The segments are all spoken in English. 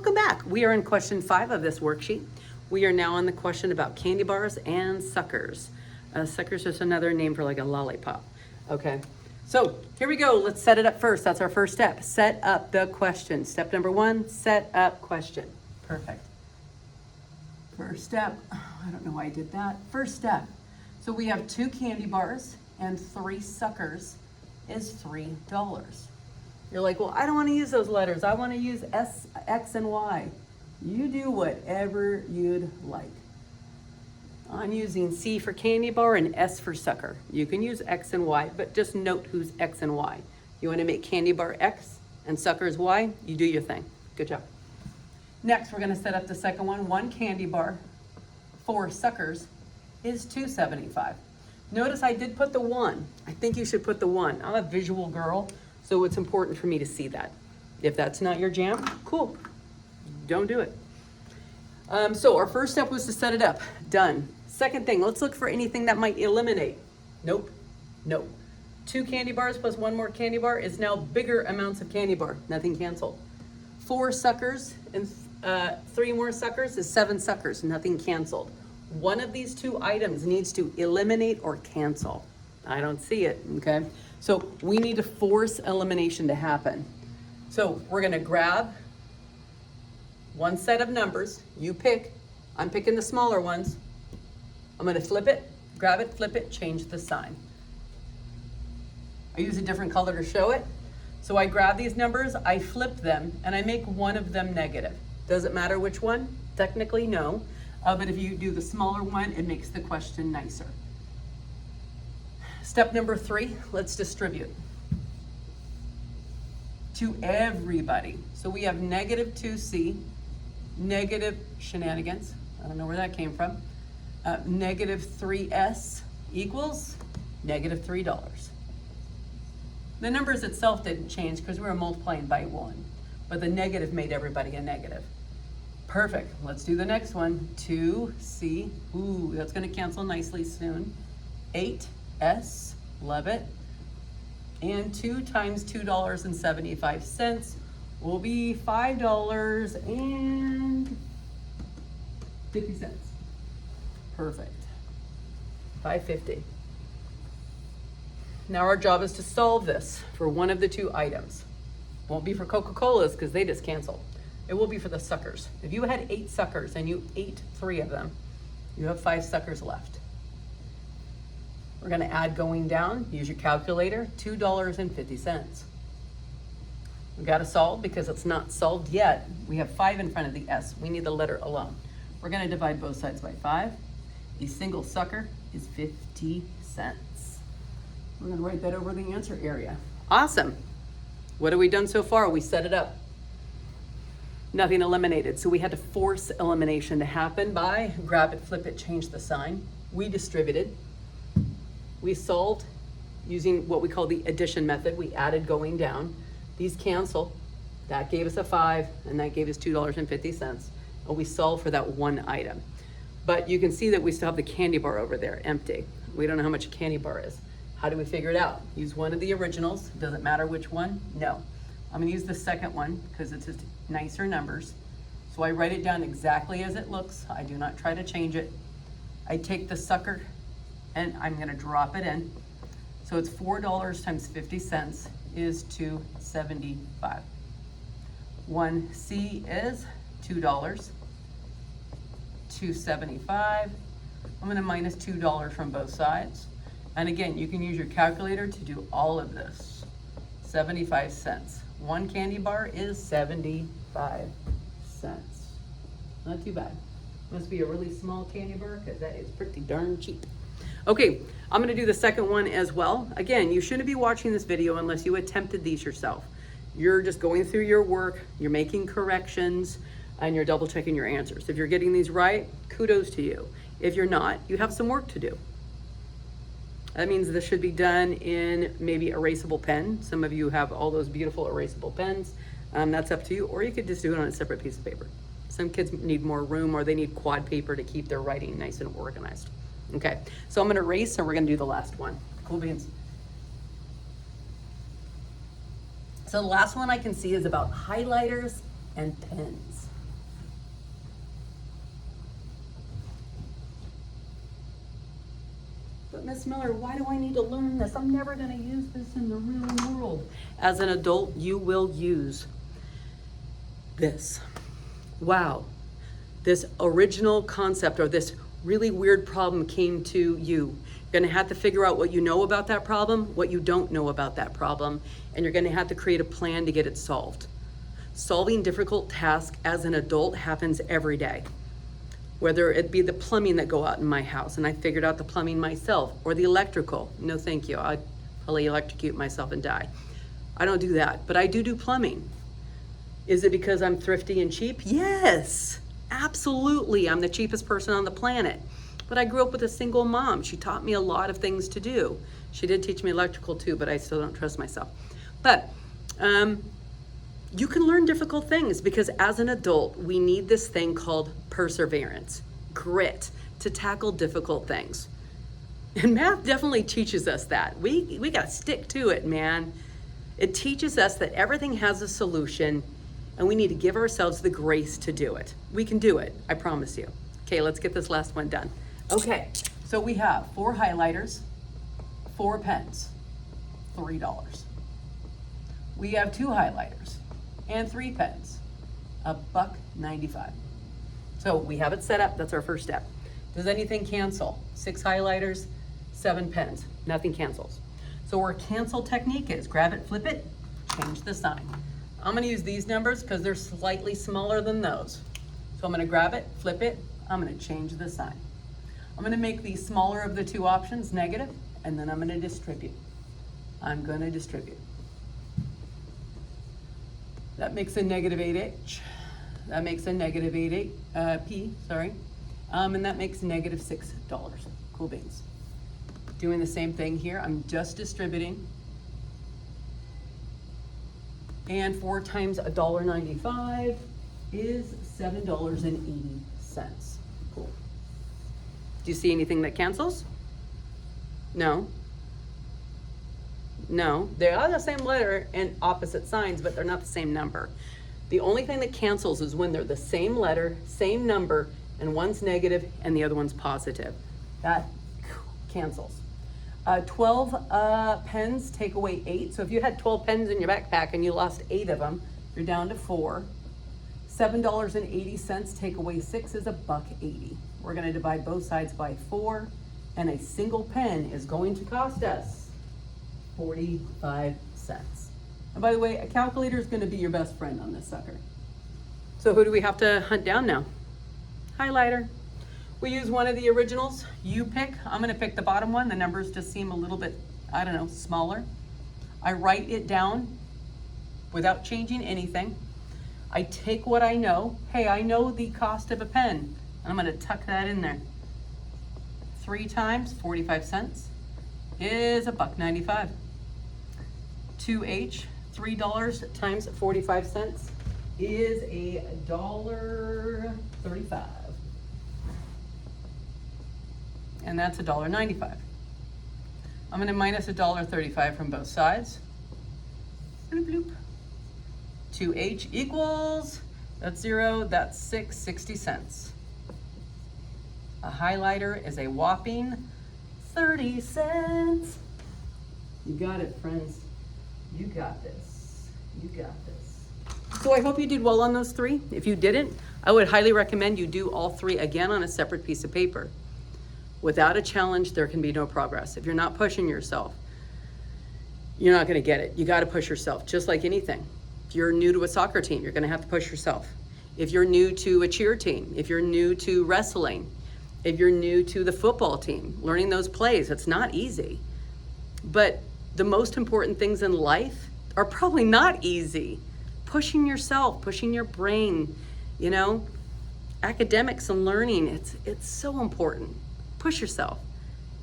welcome back. We are in question 5 of this worksheet. We are now on the question about candy bars and suckers. Suckers is another name for like a lollipop. Okay, so here we go. Let's set it up first. That's our first step. Set up the question. Step number 1, set up question. Perfect. First step, I don't know why I did that. First step. So we have 2 candy bars and 3 suckers is $3. You're like, well, I don't want to use those letters. I want to use S, X, and Y. You do whatever you'd like. I'm using C for candy bar and S for sucker. You can use X and Y, but just note who's X and Y. You want to make candy bar X and suckers Y, you do your thing. Good job. Next, we're going to set up the second one. 1 candy bar, 4 suckers is $2.75. Notice I did put the 1. I think you should put the 1. I'm a visual girl, so it's important for me to see that. If that's not your jam, cool. Don't do it. So our first step was to set it up. Done. Second thing, let's look for anything that might eliminate. Nope. Nope. 2 candy bars plus 1 more candy bar is now bigger amounts of candy bar. Nothing canceled. 4 suckers and 3 more suckers is 7 suckers. Nothing canceled. One of these 2 items needs to eliminate or cancel. I don't see it, okay? So we need to force elimination to happen. So we're gonna grab one set of numbers. You pick. I'm picking the smaller ones. I'm gonna flip it, grab it, flip it, change the sign. I use a different color to show it. So I grab these numbers, I flip them, and I make one of them negative. Does it matter which one? Technically, no. But if you do the smaller one, it makes the question nicer. Step number 3, let's distribute to everybody. So we have negative 2C, negative shenanigans. I don't know where that came from. Negative 3S equals negative $3. The numbers itself didn't change because we were multiplying by 1, but the negative made everybody a negative. Perfect. Let's do the next one. 2C. Ooh, that's going to cancel nicely soon. 8S. Love it. And 2 times $2.75 will be $5.50. Perfect. $5.50. Now our job is to solve this for one of the 2 items. Won't be for Coca-Colas because they just canceled. It will be for the suckers. If you had 8 suckers and you ate 3 of them, you have 5 suckers left. We're gonna add going down. Use your calculator, $2.50. We gotta solve because it's not solved yet. We have 5 in front of the S. We need the letter alone. We're gonna divide both sides by 5. A single sucker is 50 cents. We're gonna write that over the answer area. Awesome. What have we done so far? We set it up. Nothing eliminated. So we had to force elimination to happen by grab it, flip it, change the sign. We distributed. We solved using what we call the addition method. We added going down. These cancel. That gave us a 5 and that gave us $2.50. And we solved for that one item. But you can see that we still have the candy bar over there, empty. We don't know how much a candy bar is. How do we figure it out? Use one of the originals. Doesn't matter which one? No. I'm gonna use the second one because it's just nicer numbers. So I write it down exactly as it looks. I do not try to change it. I take the sucker and I'm gonna drop it in. So it's $4 times 50 cents is $2.75. 1C is $2. $2.75. I'm gonna minus $2 from both sides. And again, you can use your calculator to do all of this. 75 cents. 1 candy bar is 75 cents. Not too bad. Must be a really small candy bar because that is pretty darn cheap. Okay, I'm gonna do the second one as well. Again, you shouldn't be watching this video unless you attempted these yourself. You're just going through your work, you're making corrections, and you're double checking your answers. If you're getting these right, kudos to you. If you're not, you have some work to do. That means this should be done in maybe erasable pen. Some of you have all those beautiful erasable pens. That's up to you, or you could just do it on a separate piece of paper. Some kids need more room or they need quad paper to keep their writing nice and organized. Okay, so I'm gonna erase and we're gonna do the last one. Cool beans. So the last one I can see is about highlighters and pens. Miss Miller, why do I need to learn this? I'm never gonna use this in the real world. As an adult, you will use this. Wow, this original concept or this really weird problem came to you. You're gonna have to figure out what you know about that problem, what you don't know about that problem, and you're gonna have to create a plan to get it solved. Solving difficult tasks as an adult happens every day. Whether it be the plumbing that go out in my house, and I figured out the plumbing myself, or the electrical. No, thank you. I'd probably electrocute myself and die. I don't do that, but I do plumbing. Is it because I'm thrifty and cheap? Yes, absolutely. I'm the cheapest person on the planet. But I grew up with a single mom. She taught me a lot of things to do. She did teach me electrical too, but I still don't trust myself. But you can learn difficult things because as an adult, we need this thing called perseverance, grit, to tackle difficult things. And math definitely teaches us that. We got to stick to it, man. It teaches us that everything has a solution and we need to give ourselves the grace to do it. We can do it, I promise you. Okay, let's get this last one done. Okay, so we have 4 highlighters, 4 pens, $3. We have 2 highlighters and 3 pens, $1.95. So we have it set up, that's our first step. Does anything cancel? 6 highlighters, 7 pens, nothing cancels. So our cancel technique is grab it, flip it, change the sign. I'm gonna use these numbers because they're slightly smaller than those. So I'm gonna grab it, flip it, I'm gonna change the sign. I'm gonna make the smaller of the 2 options negative, and then I'm gonna distribute. I'm gonna distribute. That makes a negative 8H. That makes a negative 8 P, sorry. And that makes negative $6. Cool beans. Doing the same thing here. I'm just distributing. And 4 times $1.95 is $7.80. Cool. Do you see anything that cancels? No. No, they are the same letter and opposite signs, but they're not the same number. The only thing that cancels is when they're the same letter, same number, and one's negative and the other one's positive. That cancels. 12 pens take away 8. So if you had 12 pens in your backpack and you lost 8 of them, you're down to 4. $7.80 take away 6 is $1.80. We're gonna divide both sides by 4, and a single pen is going to cost us 45 cents. And by the way, a calculator is gonna be your best friend on this sucker. So who do we have to hunt down now? Highlighter. We use one of the originals. You pick. I'm gonna pick the bottom one. The numbers just seem a little bit, I don't know, smaller. I write it down without changing anything. I take what I know. Hey, I know the cost of a pen, and I'm gonna tuck that in there. 3 times 45 cents is $1.95. 2H, $3 times 45 cents is $1.35. And that's $1.95. I'm gonna minus $1.35 from both sides. Bloop, bloop. 2H equals, that's 0, that's 60 cents. A highlighter is a whopping 30 cents. You got it, friends. You got this. You got this. So I hope you did well on those 3. If you didn't, I would highly recommend you do all 3 again on a separate piece of paper. Without a challenge, there can be no progress. If you're not pushing yourself, you're not gonna get it. You gotta push yourself, just like anything. If you're new to a soccer team, you're gonna have to push yourself. If you're new to a cheer team, if you're new to wrestling, if you're new to the football team, learning those plays, it's not easy. But the most important things in life are probably not easy. Pushing yourself, pushing your brain, you know, academics and learning, it's so important. Push yourself.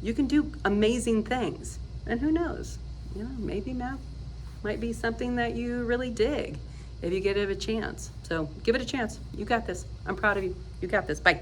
You can do amazing things. And who knows, you know, maybe math might be something that you really dig if you get it a chance. So give it a chance. You got this. I'm proud of you. You got this. Bye.